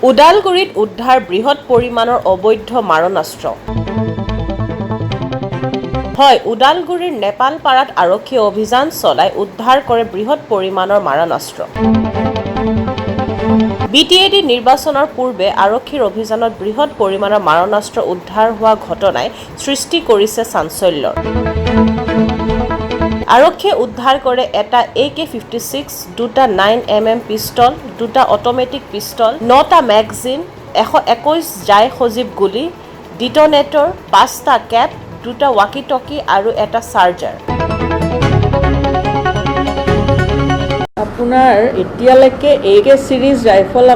ওদালগুৰিত উদ্ধাৰ বৃহৎ পৰিমাণৰ অবৈধ মাৰণাস্ত্ৰ। হয়, ওদালগুৰিৰ নেপালপাৰাত আৰক্ষীয়ে অভিযান চলাই উদ্ধাৰ কৰে বৃহৎ পৰিমাণৰ মাৰণাস্ত্ৰ। BTAD নিৰ্বাচনৰ পূৰ্বে আৰক্ষীৰ অভিযানত বৃহৎ পৰিমাণৰ মাৰণাস্ত্ৰ উদ্ধাৰ হোৱা ঘটনাই সৃষ্টি কৰিছে চাঞ্চল্যৰ। আৰক্ষীয়ে উদ্ধাৰ কৰে এটা AK-56, দুটা 9mm পিষ্টল, দুটা অট'মেটিক পিষ্টল, 9টা মেগাজিন, 121 জাই সজীৱ গুলী, ডিটনেটৰ, 5টা কেপ, দুটা ৱাকি-টকি আৰু এটা চাৰ্জাৰ। আপোনাৰ এতিয়ালৈকে AK সিৰিজ ৰাইফল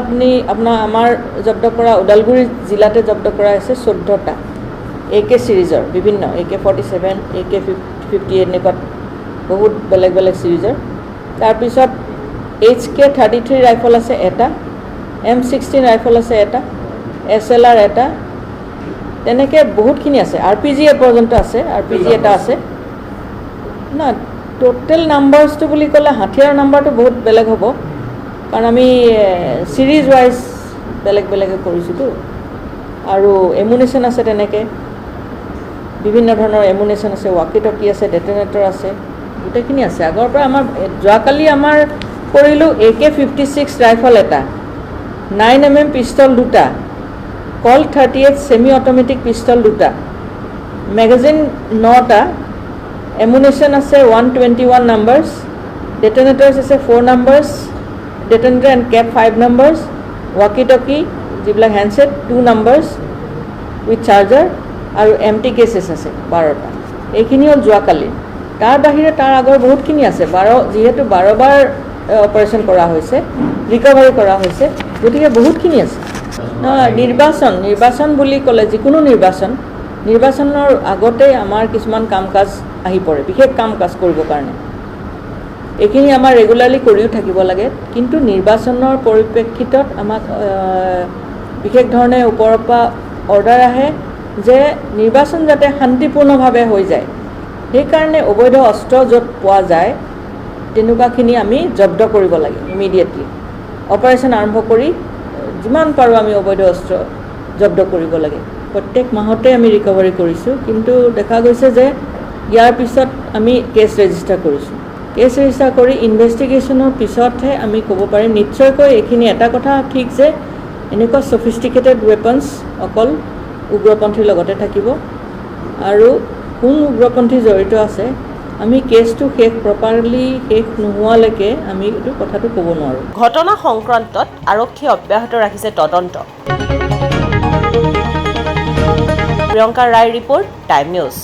আমাৰ জব্দ কৰা ওদালগুৰি জিলাতে জব্দ কৰা হৈছে 14টা AK সিৰিজৰ বিভিন্ন AK-47, AK-58 এনেকুৱা বহুত বেলেগ বেলেগ সিৰিজৰ। তাৰপিছত HK-33 ৰাইফল আছে এটা, M16 ৰাইফল আছে এটা, SLR এটা, তেনেকৈ বহুতখিনি আছে। RPG পৰ্যন্ত আছে, RPG এটা আছে না। টোটেল নাম্বাৰছটো বুলি ক'লে হাথিয়াৰ নাম্বাৰটো বহুত বেলেগ হ'ব, কাৰণ আমি সিৰিজ ৱাইজ বেলেগ বেলেগে কৰিছোঁতো। আৰু এমুনেশ্যন আছে, তেনেকৈ বিভিন্ন ধৰণৰ এমুনেশ্যন আছে, ৱাকি-টকি আছে, ডেটনেটৰ আছে, গোটেইখিনি আছে। আগৰ পৰা আমাৰ যোৱাকালি আমাৰ কৰিলোঁ AK-56 ৰাইফল এটা, 9mm পিষ্টল দুটা, Colt 38 ছেমি অট'মেটিক পিষ্টল দুটা, মেগাজিন 9টা, এমুনেশ্যন আছে 121 নাম্বাৰছ, ডেটনেটৰ্ছ আছে 4 numbers, detonator and cap 5 numbers, walkie talkie যিবিলাক হেণ্ডছেট 2 নাম্বাৰছ উইথ চাৰ্জাৰ, আৰু এমটি কেছেছ আছে 12টা। এইখিনি হ'ল যোৱাকালি। তাৰ বাহিৰে তাৰ আগৰ বহুতখিনি আছে। যিহেতু 12 বাৰ অপাৰেশ্যন কৰা হৈছে, ৰিকভাৰী কৰা হৈছে, গতিকে বহুতখিনি আছে। নিৰ্বাচন বুলি ক'লে যিকোনো নিৰ্বাচনৰ আগতেই আমাৰ কিছুমান কাম কাজ আহি পৰে, বিশেষ কাম কাজ কৰিবৰ কাৰণে। এইখিনি আমাৰ ৰেগুলাৰলি কৰিও থাকিব লাগে, কিন্তু নিৰ্বাচনৰ পৰিপ্ৰেক্ষিতত আমাক বিশেষ ধৰণে ওপৰৰ পৰা অৰ্ডাৰ আহে যে নিৰ্বাচন যাতে শান্তিপূৰ্ণভাৱে হৈ যায়, সেইকাৰণে অবৈধ অস্ত্ৰ য'ত পোৱা যায় তেনেকুৱাখিনি আমি জব্দ কৰিব লাগে ইমিডিয়েটলি। অপাৰেশ্যন আৰম্ভ কৰি যিমান পাৰোঁ আমি অবৈধ অস্ত্ৰ জব্দ কৰিব লাগে। প্ৰত্যেক মাহতে আমি ৰিকভাৰী কৰিছোঁ, কিন্তু দেখা গৈছে যে ইয়াৰ পিছত আমি কেছ ৰেজিষ্টাৰ কৰিছোঁ। কেছ ৰেজিষ্টাৰ কৰি ইনভেষ্টিগেশ্যনৰ পিছতহে আমি ক'ব পাৰিম নিশ্চয়কৈ। এইখিনি এটা কথা ঠিক যে এনেকুৱা ছফিষ্টিকেটেড ৱেপনছ অকল উগ্ৰপন্থীৰ লগতে থাকিব, আৰু কোন উগ্ৰপন্থী জড়িত আছে আমি কেছটো প্ৰপাৰলি শেষ নোহোৱালৈকে আমি এইটো কথাটো ক'ব নোৱাৰোঁ। ঘটনা সংক্ৰান্তত আৰক্ষীয়ে অব্যাহত ৰাখিছে তদন্ত। প্ৰিয়ংকা ৰায় ৰিপৰ্ট, টাইম নিউজ।